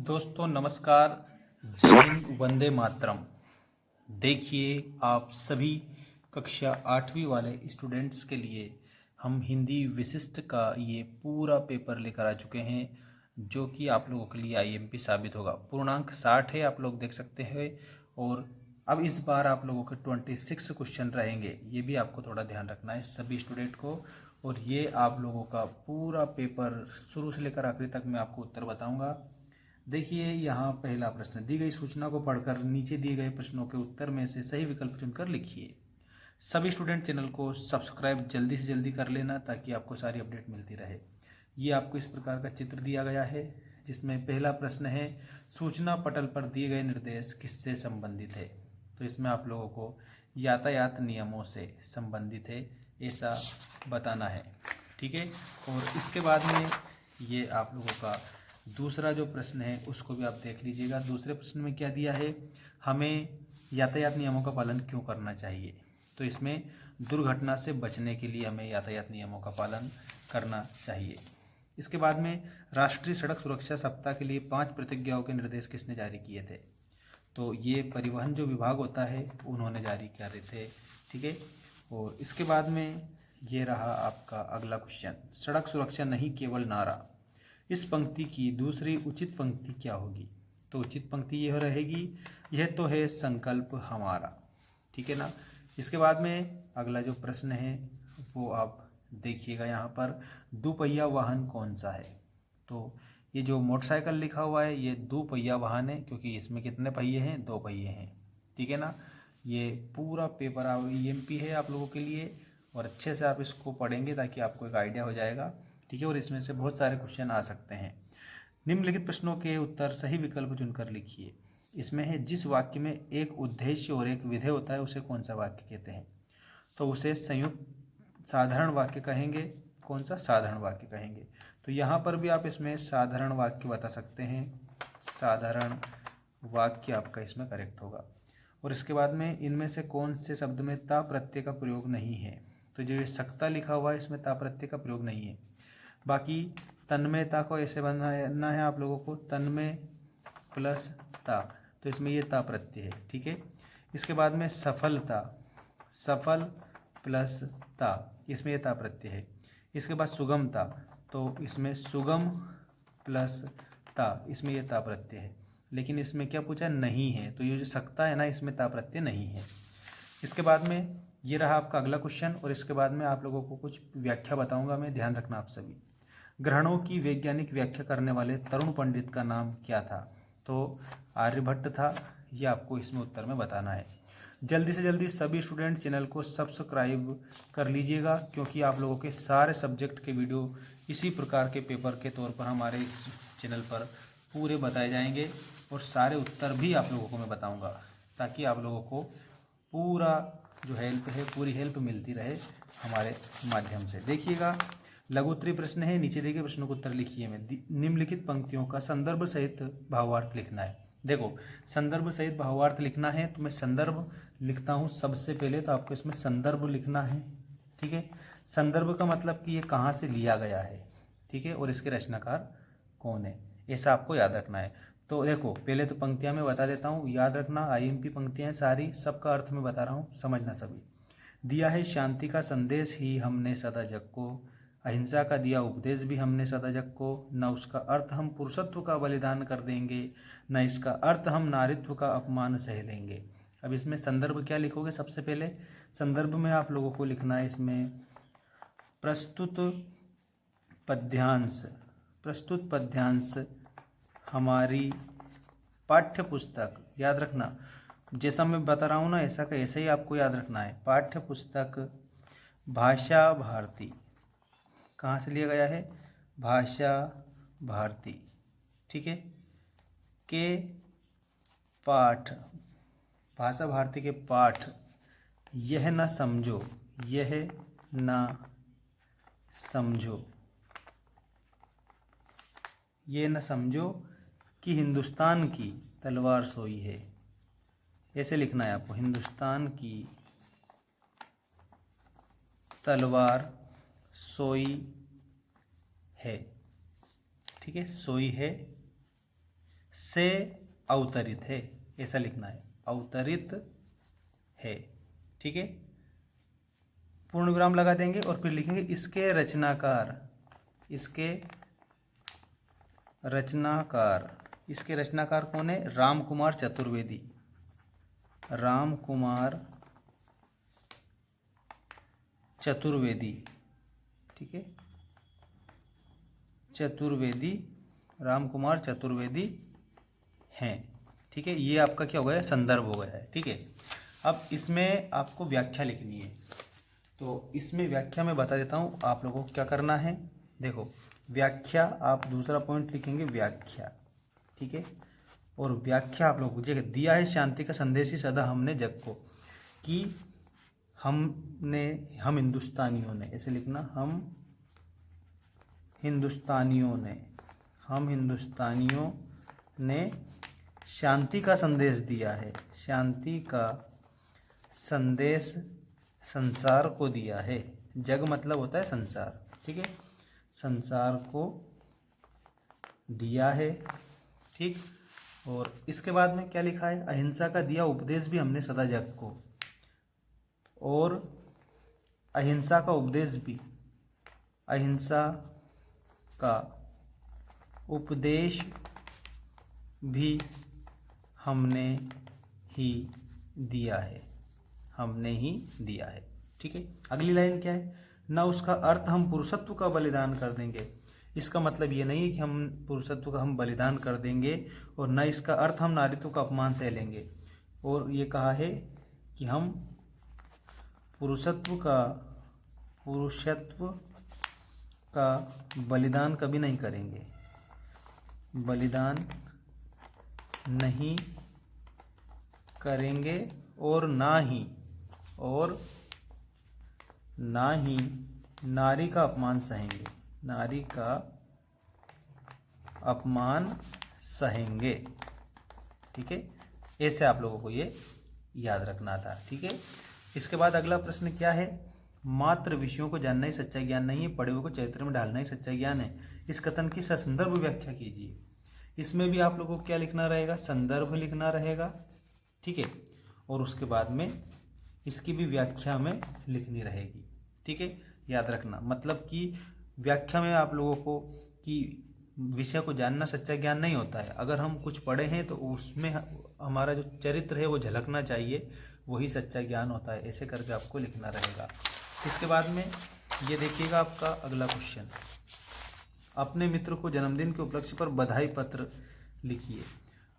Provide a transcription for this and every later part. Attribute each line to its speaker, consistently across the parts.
Speaker 1: दोस्तों नमस्कार। जय हिंद, वंदे मातरम। देखिए, आप सभी कक्षा 8वीं वाले स्टूडेंट्स के लिए हम हिंदी विशिष्ट का ये पूरा पेपर लेकर आ चुके हैं, जो कि आप लोगों के लिए आईएमपी साबित होगा। पूर्णांक 60 है, आप लोग देख सकते हैं। और अब इस बार आप लोगों के 26 क्वेश्चन रहेंगे, ये भी आपको थोड़ा ध्यान रखना है सभी स्टूडेंट को। और ये आप लोगों का पूरा पेपर शुरू से लेकर आखिरी तक मैं आपको उत्तर बताऊंगा। देखिए, यहाँ पहला प्रश्न, दी गई सूचना को पढ़कर नीचे दिए गए प्रश्नों के उत्तर में से सही विकल्प चुनकर लिखिए। सभी स्टूडेंट चैनल को सब्सक्राइब जल्दी से जल्दी कर लेना ताकि आपको सारी अपडेट मिलती रहे। ये आपको इस प्रकार का चित्र दिया गया है, जिसमें पहला प्रश्न है, सूचना पटल पर दिए गए निर्देश किससे संबंधित है। तो इसमें आप लोगों को यातायात नियमों से संबंधित है ऐसा बताना है, ठीक है। और इसके बाद में ये आप लोगों का दूसरा जो प्रश्न है उसको भी आप देख लीजिएगा। दूसरे प्रश्न में क्या दिया है, हमें यातायात नियमों का पालन क्यों करना चाहिए। तो इसमें दुर्घटना से बचने के लिए हमें यातायात नियमों का पालन करना चाहिए। इसके बाद में राष्ट्रीय सड़क सुरक्षा सप्ताह के लिए 5 प्रतिज्ञाओं के निर्देश किसने जारी किए थे। तो ये परिवहन जो विभाग होता है उन्होंने जारी किए थे, ठीक है। और इसके बाद में ये रहा आपका अगला क्वेश्चन, सड़क सुरक्षा नहीं केवल नारा, इस पंक्ति की दूसरी उचित पंक्ति क्या होगी। तो उचित पंक्ति यह रहेगी, यह तो है संकल्प हमारा, ठीक है ना। इसके बाद में अगला जो प्रश्न है वो आप देखिएगा, यहाँ पर दुपहिया वाहन कौन सा है। तो ये जो मोटरसाइकिल लिखा हुआ है ये दुपहिया वाहन है, क्योंकि इसमें कितने पहिए हैं, 2 पहिए हैं, ठीक है ना। ये पूरा पेपर ईएमपी है आप लोगों के लिए, और अच्छे से आप इसको पढ़ेंगे ताकि आपको एक आइडिया हो जाएगा, ठीक है। और इसमें से बहुत सारे क्वेश्चन आ सकते हैं। निम्नलिखित प्रश्नों के उत्तर सही विकल्प चुनकर लिखिए। इसमें है, जिस वाक्य में एक उद्देश्य और एक विधेय होता है उसे कौन सा वाक्य कहते हैं। तो उसे संयुक्त साधारण वाक्य कहेंगे। कौन सा, साधारण वाक्य कहेंगे। तो यहाँ पर भी आप इसमें साधारण वाक्य बता सकते हैं, साधारण वाक्य आपका इसमें करेक्ट होगा। और इसके बाद में इनमें से कौन से शब्द में ता प्रत्यय का प्रयोग नहीं है। तो जो ये सकता लिखा हुआ है इसमें ता प्रत्यय का प्रयोग नहीं है। बाकी तन्मयता को ऐसे बनाना है आप लोगों को, तन्मय प्लस ता, तो इसमें ये ता प्रत्यय है, ठीक है। इसके बाद में सफलता, सफल प्लस ता, इसमें ये ता प्रत्यय है। इसके बाद सुगमता, तो इसमें सुगम प्लस ता, इसमें ये ता प्रत्यय है। लेकिन इसमें क्या पूछा, नहीं है, तो ये जो सकता है ना इसमें ता प्रत्यय नहीं है। इसके बाद में ये रहा आपका अगला क्वेश्चन, और इसके बाद में आप लोगों को कुछ व्याख्या बताऊंगा मैं, ध्यान रखना आप सभी। ग्रहणों की वैज्ञानिक व्याख्या करने वाले तरुण पंडित का नाम क्या था। तो आर्यभट्ट था, ये आपको इसमें उत्तर में बताना है। जल्दी से जल्दी सभी स्टूडेंट चैनल को सब्सक्राइब कर लीजिएगा, क्योंकि आप लोगों के सारे सब्जेक्ट के वीडियो इसी प्रकार के पेपर के तौर पर हमारे इस चैनल पर पूरे बताए जाएंगे, और सारे उत्तर भी आप लोगों को मैं बताऊंगा, ताकि आप लोगों को पूरा जो हेल्प है पूरी हेल्प मिलती रहे हमारे माध्यम से। देखिएगा, लघु उत्तरीय प्रश्न है, नीचे दिए गए प्रश्नों को उत्तर लिखिए में निम्नलिखित पंक्तियों का संदर्भ सहित भावार्थ लिखना है। देखो, संदर्भ सहित भावार्थ लिखना है तो मैं संदर्भ लिखता हूँ सबसे पहले, तो आपको इसमें संदर्भ लिखना है, ठीक है। संदर्भ का मतलब कि ये कहाँ से लिया गया है, ठीक है, और इसके रचनाकार कौन है, ऐसा आपको याद रखना है। तो देखो, पहले तो पंक्तियां मैं बता देता हूँ, याद रखना, आईएमपी पंक्तियां हैं सारी, सबका अर्थ मैं बता रहा हूँ, समझना सभी। दिया है शांति का संदेश ही हमने सदा जग को, अहिंसा का दिया उपदेश भी हमने सदा जग को, न उसका अर्थ हम पुरुषत्व का बलिदान कर देंगे, न इसका अर्थ हम नारित्व का अपमान सह लेंगे। अब इसमें संदर्भ क्या लिखोगे, सबसे पहले संदर्भ में आप लोगों को लिखना है इसमें प्रस्तुत पद्यांश, प्रस्तुत पद्यांश हमारी पाठ्य पुस्तक, याद रखना, जैसा मैं बता रहा हूँ ना ऐसा का ऐसा ही आपको याद रखना है। पाठ्य पुस्तक भाषा भारती, कहाँ से लिया गया है, भाषा भारती, ठीक है, के पाठ, भाषा भारती के पाठ, यह न समझो, यह न समझो, ये न समझो कि हिंदुस्तान की तलवार सोई है, ऐसे लिखना है आपको, हिंदुस्तान की तलवार सोई है, ठीक है, सोई है, से अवतरित है, ऐसा लिखना है, अवतरित है। ठीक है, पूर्ण विराम लगा देंगे और फिर लिखेंगे इसके रचनाकार, इसके रचनाकार। इसके रचनाकार कौन है? राम कुमार चतुर्वेदी, राम कुमार चतुर्वेदी। ठीक है, चतुर्वेदी, राम कुमार चतुर्वेदी हैं। ठीक है, ये आपका क्या हो गया? संदर्भ हो गया है। ठीक है, अब इसमें आपको व्याख्या लिखनी है। तो इसमें व्याख्या में बता देता हूँ आप लोगों को क्या करना है। देखो, व्याख्या आप दूसरा पॉइंट लिखेंगे, व्याख्या। ठीक है, और व्याख्या आप लोगों को दिया है शांति का संदेश ही सदा हमने जग को, कि हम हिंदुस्तानियों ने, ऐसे लिखना, हम हिंदुस्तानियों ने शांति का संदेश दिया है, शांति का संदेश संसार को दिया है। जग मतलब होता है संसार। ठीक है, संसार को दिया है। ठीक, और इसके बाद में क्या लिखा है? अहिंसा का दिया उपदेश भी हमने सदा जग को, और अहिंसा का उपदेश भी, अहिंसा का उपदेश भी हमने ही दिया है, हमने ही दिया है। ठीक है, अगली लाइन क्या है? न उसका अर्थ हम पुरुषत्व का बलिदान कर देंगे। इसका मतलब ये नहीं है कि हम पुरुषत्व का हम बलिदान कर देंगे, और न इसका अर्थ हम नारीत्व का अपमान सह लेंगे। और ये कहा है कि हम पुरुषत्व का बलिदान कभी नहीं करेंगे, बलिदान नहीं करेंगे, और ना ही नारी का अपमान सहेंगे, नारी का अपमान सहेंगे। ठीक है, ऐसे आप लोगों को ये याद रखना था। ठीक है, इसके बाद अगला प्रश्न क्या है? मात्र विषयों को जानना ही सच्चा ज्ञान नहीं है, पढ़े हुए को चरित्र में ढालना ही सच्चा ज्ञान है। इस कथन की ससंदर्भ व्याख्या कीजिए। इसमें भी आप लोगों को क्या लिखना रहेगा? संदर्भ लिखना रहेगा। ठीक है, और उसके बाद में इसकी भी व्याख्या में लिखनी रहेगी। ठीक है, याद रखना, मतलब कि व्याख्या में आप लोगों को कि विषय को जानना सच्चा ज्ञान नहीं होता है। अगर हम कुछ पढ़े हैं तो उसमें हमारा जो चरित्र है वो झलकना चाहिए, वही सच्चा ज्ञान होता है। ऐसे करके आपको लिखना रहेगा। इसके बाद में ये देखिएगा आपका अगला क्वेश्चन, अपने मित्र को जन्मदिन के उपलक्ष्य पर बधाई पत्र लिखिए।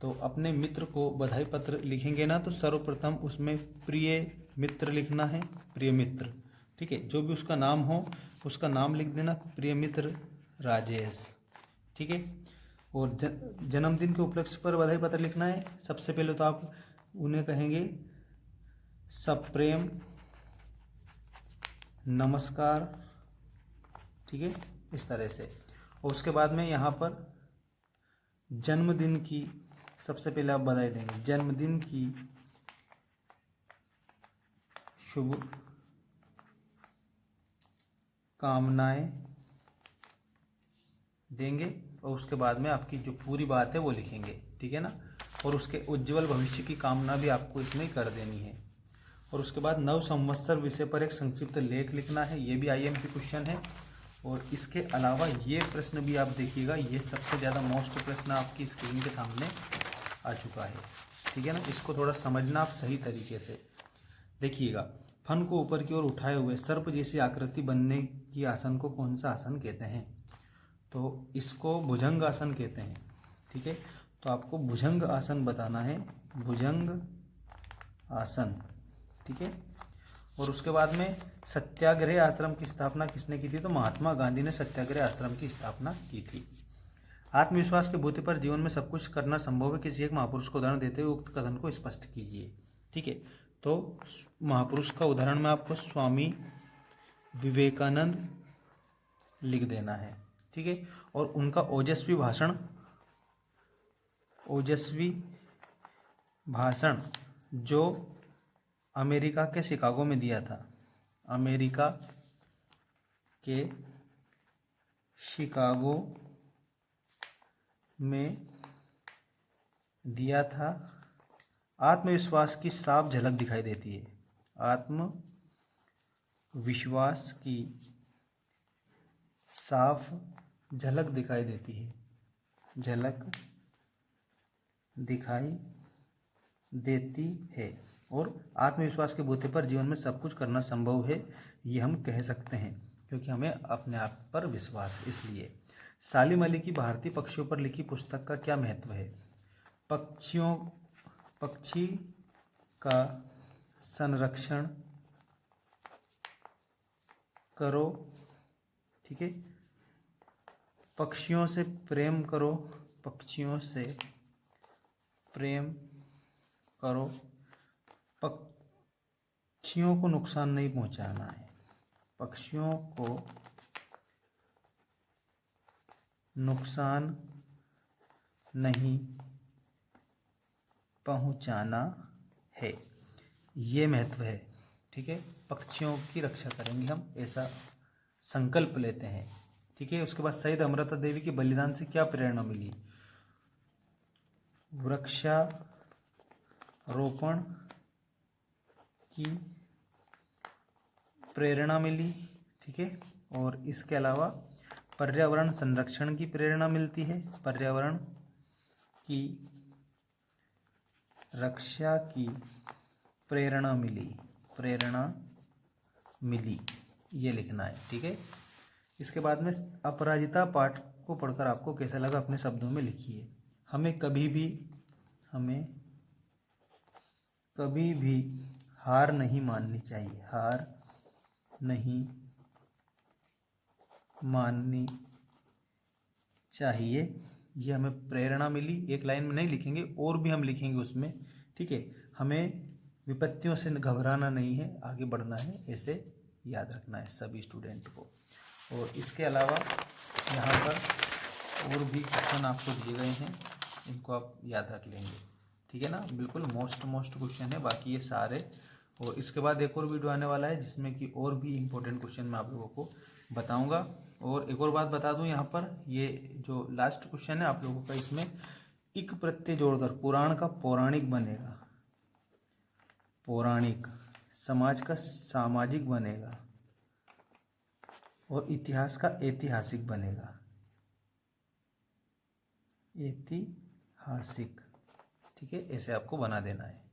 Speaker 1: तो अपने मित्र को बधाई पत्र लिखेंगे ना, तो सर्वप्रथम उसमें प्रिय मित्र लिखना है, प्रिय मित्र। ठीक है, जो भी उसका नाम हो उसका नाम लिख देना, प्रिय मित्र राजेश। ठीक है, और जन्मदिन के उपलक्ष्य पर बधाई पत्र लिखना है। सबसे पहले तो आप उन्हें कहेंगे सप्रेम नमस्कार। ठीक है, इस तरह से। और उसके बाद में यहाँ पर जन्मदिन की सबसे पहले आप बधाई देंगे, जन्मदिन की शुभ कामनाएं देंगे, और उसके बाद में आपकी जो पूरी बात है वो लिखेंगे। ठीक है ना, और उसके उज्जवल भविष्य की कामना भी आपको इसमें कर देनी है। और उसके बाद नव संवत्सर विषय पर एक संक्षिप्त लेख लिखना है। ये भी आईएमपी क्वेश्चन है। और इसके अलावा ये प्रश्न भी आप देखिएगा, ये सबसे ज़्यादा मोस्ट प्रश्न आपकी स्क्रीन के सामने आ चुका है। ठीक है ना, इसको थोड़ा समझना आप सही तरीके से। देखिएगा, फन को ऊपर की ओर उठाए हुए सर्प जैसी आकृति बनने की आसन को कौन सा आसन कहते हैं? तो इसको भुजंग आसन कहते हैं। ठीक है, तो आपको भुजंग आसन बताना है, भुजंग आसन। ठीक है, और उसके बाद में सत्याग्रह आश्रम की स्थापना किसने की थी? तो महात्मा गांधी ने सत्याग्रह आश्रम की स्थापना की थी। आत्मविश्वास के बूते पर जीवन में सब कुछ करना संभव है, किसी एक महापुरुष को उदाहरण देते हुए उक्त कथन को स्पष्ट कीजिए। ठीक है, तो महापुरुष का उदाहरण में आपको स्वामी विवेकानंद लिख देना है। ठीक है, और उनका ओजस्वी भाषण जो अमेरिका के शिकागो में दिया था, अमेरिका के शिकागो में दिया था। आत्मविश्वास की साफ झलक दिखाई देती है। आत्मविश्वास की साफ झलक दिखाई देती है। झलक दिखाई देती है। और आत्मविश्वास के बूते पर जीवन में सब कुछ करना संभव है, ये हम कह सकते हैं, क्योंकि हमें अपने आप पर विश्वास है। इसलिए सालिम अली की भारतीय पक्षियों पर लिखी पुस्तक का क्या महत्व है? पक्षी का संरक्षण करो, ठीक है। पक्षियों से प्रेम करो, पक्षियों से प्रेम करो। पक्षियों को नुकसान नहीं पहुंचाना है। पक्षियों को नुकसान नहीं पहुंचाना है, ये महत्व है, ठीक है। पक्षियों की रक्षा करेंगे हम, ऐसा संकल्प लेते हैं, ठीक है। उसके बाद शहीद अमृता देवी के बलिदान से क्या प्रेरणा मिली? वृक्षारोपण की प्रेरणा मिली, ठीक है। और इसके अलावा पर्यावरण संरक्षण की प्रेरणा मिलती है। पर्यावरण की रक्षा की प्रेरणा मिली, ये लिखना है, ठीक है। इसके बाद में अपराजिता पाठ को पढ़कर आपको कैसा लगा, अपने शब्दों में लिखिए। हमें कभी भी हार नहीं माननी चाहिए। हार नहीं माननी चाहिए, ये हमें प्रेरणा मिली। एक लाइन में नहीं लिखेंगे, और भी हम लिखेंगे उसमें, ठीक है। हमें विपत्तियों से घबराना नहीं है, आगे बढ़ना है, ऐसे याद रखना है सभी स्टूडेंट को। और इसके अलावा यहाँ पर और भी क्वेश्चन आपको दिए गए हैं, इनको आप याद रख लेंगे, ठीक है ना। बिल्कुल मोस्ट क्वेश्चन है, बाकी ये सारे। और इसके बाद एक और वीडियो आने वाला है जिसमें कि और भी इम्पोर्टेंट क्वेश्चन मैं आप लोगों को बताऊंगा। और एक और बात बता दूं, यहाँ पर ये जो लास्ट क्वेश्चन है आप लोगों का, इसमें इक प्रत्यय जोड़कर पुराण का पौराणिक बनेगा, पौराणिक, समाज का सामाजिक बनेगा, और इतिहास का ऐतिहासिक बनेगा, ऐतिहासिक, ठीक है। ऐसे आपको बना देना है।